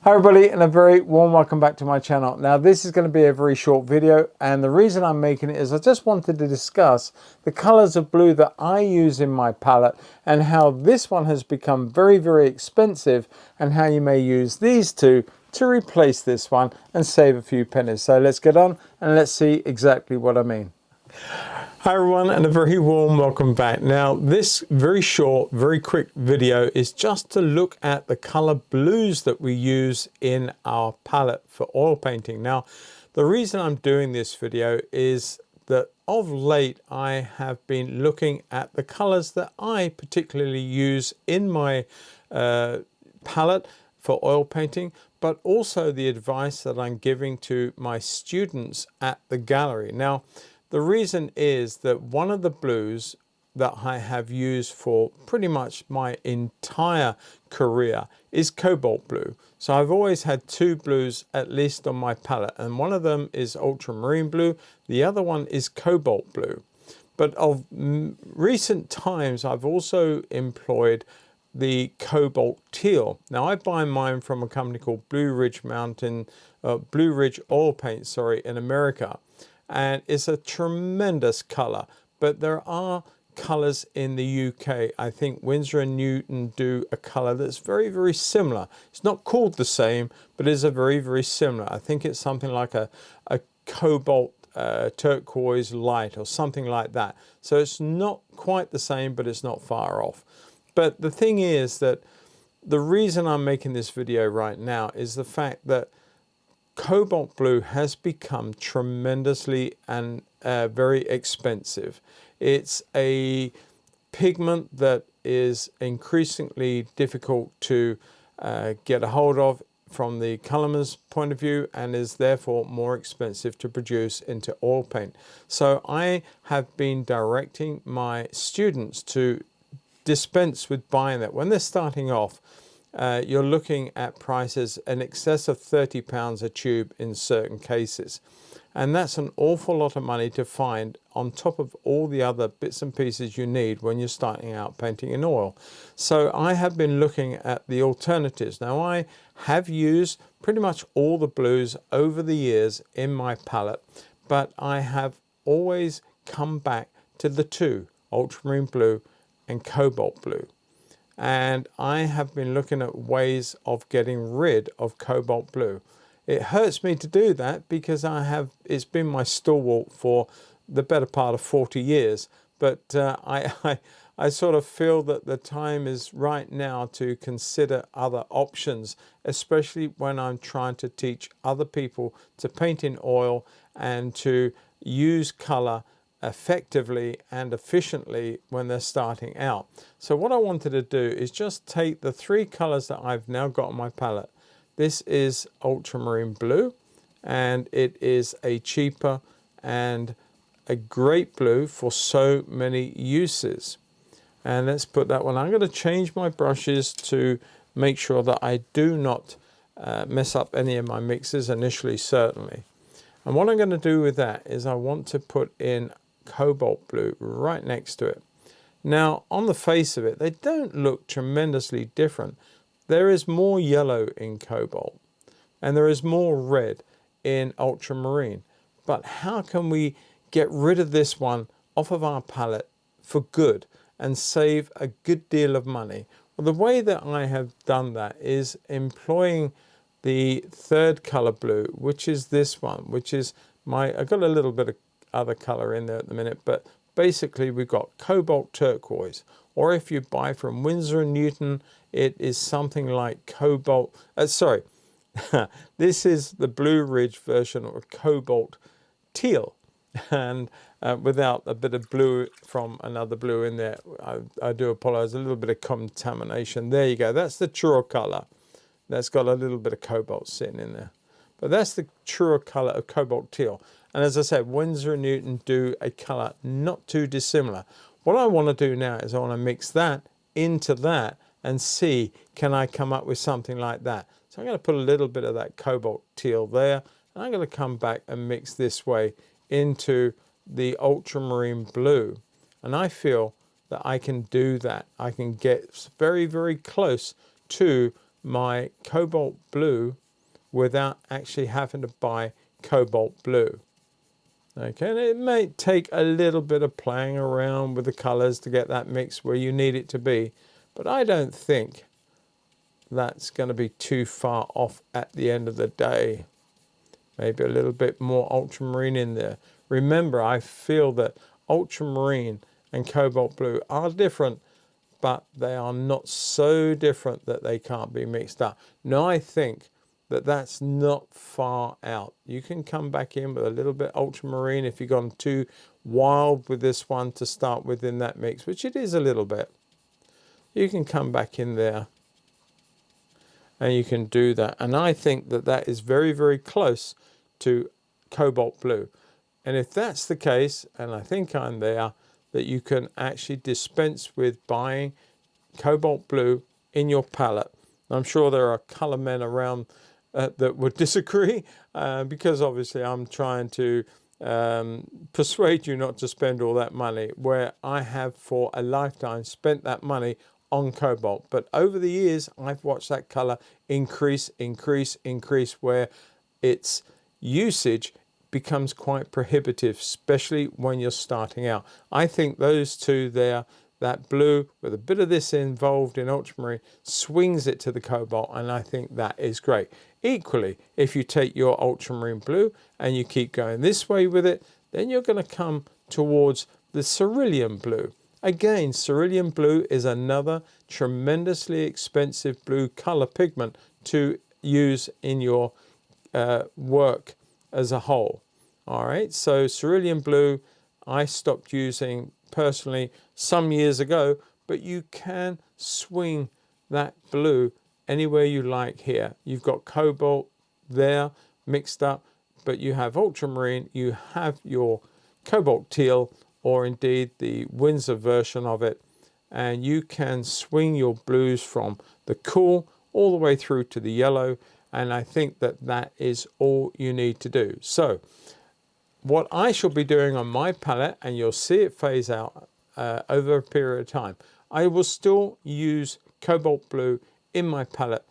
Hi everybody, and a very warm welcome back to my channel. Now this is going to be a very short video, and the reason I'm making it is I just wanted to discuss the colors of blue that I use in my palette and how this one has become very expensive, and how you may use these two to replace this one and save a few pennies. So let's get on and let's see exactly what I mean. Hi everyone, and a very warm welcome back. Now this very short, very quick video is just to look at the color blues that we use in our palette for oil painting. Now the reason I'm doing this video is that of late I have been looking at the colors that I particularly use in my palette for oil painting, but also the advice that I'm giving to my students at the gallery. Now the reason is that one of the blues that I have used for pretty much my entire career is cobalt blue. So I've always had two blues at least on my palette, and one of them is ultramarine blue, the other one is cobalt blue. But of recent times I've also employed the cobalt teal. Now I buy mine from a company called Blue Ridge Oil Paint, in America. And it's a tremendous color, but there are colors in the UK. I think Winsor & Newton do a color that's very similar. It's not called the same, but is a very similar. I think it's something like a cobalt turquoise light or something like that. So it's not quite the same, but it's not far off. But the thing is that the reason I'm making this video right now is the fact that cobalt blue has become tremendously and very expensive. It's a pigment that is increasingly difficult to get a hold of from the colorman's point of view, and is therefore more expensive to produce into oil paint. So I have been directing my students to dispense with buying that. When they're starting off, you're looking at prices in excess of £30 a tube in certain cases. And that's an awful lot of money to find on top of all the other bits and pieces you need when you're starting out painting in oil. So I have been looking at the alternatives. Now I have used pretty much all the blues over the years in my palette, but I have always come back to the two, ultramarine blue and cobalt blue. And I have been looking at ways of getting rid of cobalt blue. It hurts me to do that because it's been my stalwart for the better part of 40 years. But I sort of feel that the time is right now to consider other options, especially when I'm trying to teach other people to paint in oil and to use color effectively and efficiently when they're starting out. So what I wanted to do is just take the three colors that I've now got on my palette. This is ultramarine blue, and it is a cheaper and a great blue for so many uses. And let's put that one. I'm going to change my brushes to make sure that I do not mess up any of my mixes initially, certainly. And what I'm going to do with that is I want to put in cobalt blue right next to it. Now on the face of it, they don't look tremendously different. There is more yellow in cobalt and there is more red in ultramarine. But how can we get rid of this one off of our palette for good and save a good deal of money? Well, the way that I have done that is employing the third color blue, which is this one, which is I've got a little bit of other color in there at the minute, but basically we've got cobalt turquoise, or if you buy from Winsor & Newton, it is something like cobalt, this is the Blue Ridge version of cobalt teal, and without a bit of blue from another blue in there. I do apologize, a little bit of contamination. There you go, that's the truer color. That's got a little bit of cobalt sitting in there. But that's the truer color of cobalt teal. And as I said, Winsor & Newton do a color not too dissimilar. What I want to do now is I want to mix that into that and see, can I come up with something like that? So I'm going to put a little bit of that cobalt teal there. And I'm going to come back and mix this way into the ultramarine blue. And I feel that I can do that. I can get very close to my cobalt blue without actually having to buy cobalt blue. Okay, and it may take a little bit of playing around with the colors to get that mix where you need it to be, but I don't think that's going to be too far off at the end of the day. Maybe a little bit more ultramarine in there. Remember, I feel that ultramarine and cobalt blue are different, but they are not so different that they can't be mixed up. Now, I think that that's not far out. You can come back in with a little bit ultramarine if you've gone too wild with this one to start with in that mix, which it is a little bit. You can come back in there and you can do that. And I think that that is very, very close to cobalt blue. And if that's the case, and I think I'm there, that you can actually dispense with buying cobalt blue in your palette. I'm sure there are color men around that would disagree because obviously I'm trying to persuade you not to spend all that money, where I have for a lifetime spent that money on cobalt. But over the years, I've watched that color increase, where its usage becomes quite prohibitive, especially when you're starting out. I think those two there, that blue with a bit of this involved in ultramarine, swings it to the cobalt, and I think that is great. Equally, if you take your ultramarine blue and you keep going this way with it, then you're going to come towards the cerulean blue. Again, cerulean blue is another tremendously expensive blue color pigment to use in your work as a whole. All right, so cerulean blue I stopped using personally some years ago, but you can swing that blue anywhere you like here. You've got cobalt there mixed up, but you have ultramarine, you have your cobalt teal, or indeed the Windsor version of it, and you can swing your blues from the cool all the way through to the yellow, and I think that that is all you need to do. So what I shall be doing on my palette, and you'll see it phase out over a period of time, I will still use cobalt blue in my palette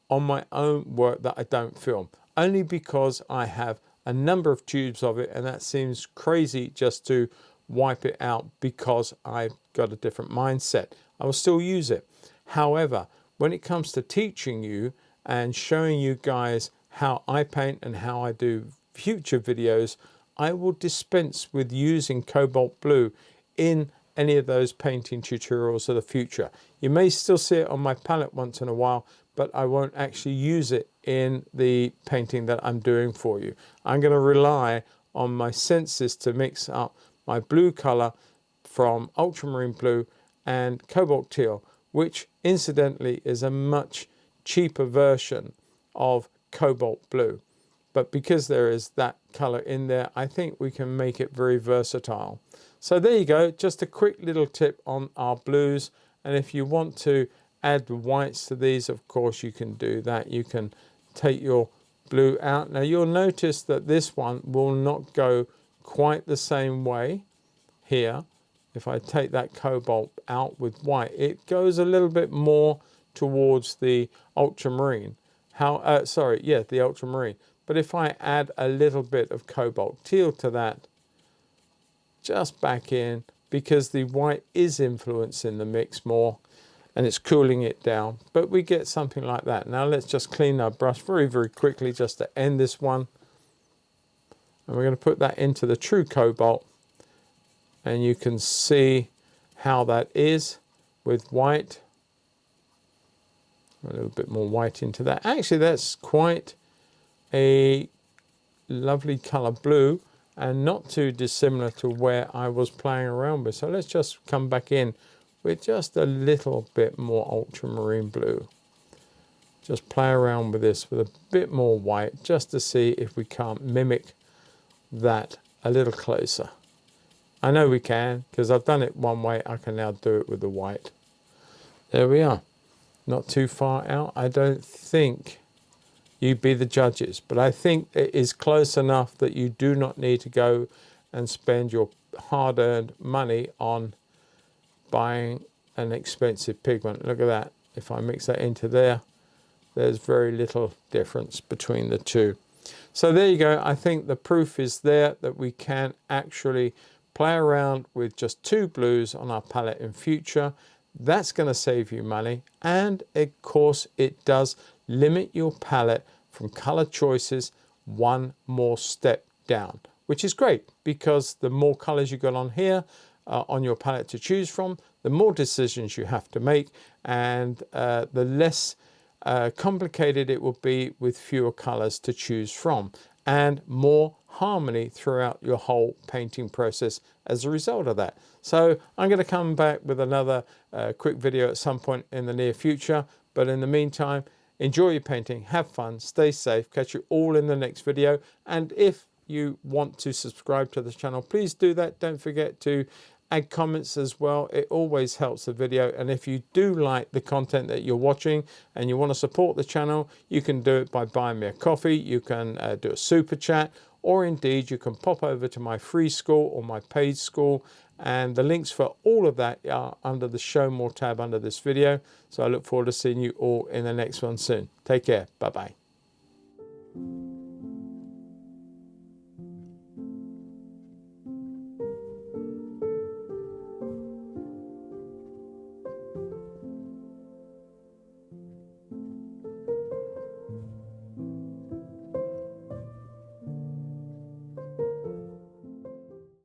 on my own work that I don't film, only because I have a number of tubes of it, and that seems crazy just to wipe it out because I've got a different mindset. I will still use it. However, when it comes to teaching you and showing you guys how I paint and how I do future videos, I will dispense with using cobalt blue in any of those painting tutorials of the future. You may still see it on my palette once in a while, but I won't actually use it in the painting that I'm doing for you. I'm going to rely on my senses to mix up my blue color from ultramarine blue and cobalt teal, which incidentally is a much cheaper version of cobalt blue. But because there is that color in there, I think we can make it very versatile. So there you go, just a quick little tip on our blues. And if you want to add the whites to these, of course you can do that. You can take your blue out. Now you'll notice that this one will not go quite the same way here. If I take that cobalt out with white, it goes a little bit more towards the ultramarine. The ultramarine. But if I add a little bit of cobalt teal to that, just back in, because the white is influencing the mix more and it's cooling it down, but we get something like that. Now let's just clean our brush very, very quickly just to end this one. And we're going to put that into the true cobalt, and you can see how that is with white. A little bit more white into that. Actually, that's quite a lovely color blue and not too dissimilar to where I was playing around with. So let's just come back in with just a little bit more ultramarine blue. Just play around with this with a bit more white just to see if we can't mimic that a little closer. I know we can, because I've done it one way. I can now do it with the white. There we are. Not too far out. I don't think. You be the judges, but I think it is close enough that you do not need to go and spend your hard-earned money on buying an expensive pigment. Look at that. If I mix that into there, there's very little difference between the two. So there you go. I think the proof is there that we can actually play around with just 2 blues on our palette in future. That's going to save you money, and of course it does limit your palette from color choices one more step down, which is great because the more colors you got on here on your palette to choose from, the more decisions you have to make, and the less complicated it will be with fewer colors to choose from, and more harmony throughout your whole painting process as a result of that. So I'm going to come back with another quick video at some point in the near future, but in the meantime, enjoy your painting, have fun, stay safe, catch you all in the next video. And if you want to subscribe to the channel, please do that. Don't forget to add comments as well. It always helps the video. And if you do like the content that you're watching and you want to support the channel, you can do it by buying me a coffee. You can do a super chat, or indeed you can pop over to my free school or my paid school, and the links for all of that are under the show more tab under this video. So I look forward to seeing you all in the next one soon. Take care. Bye bye.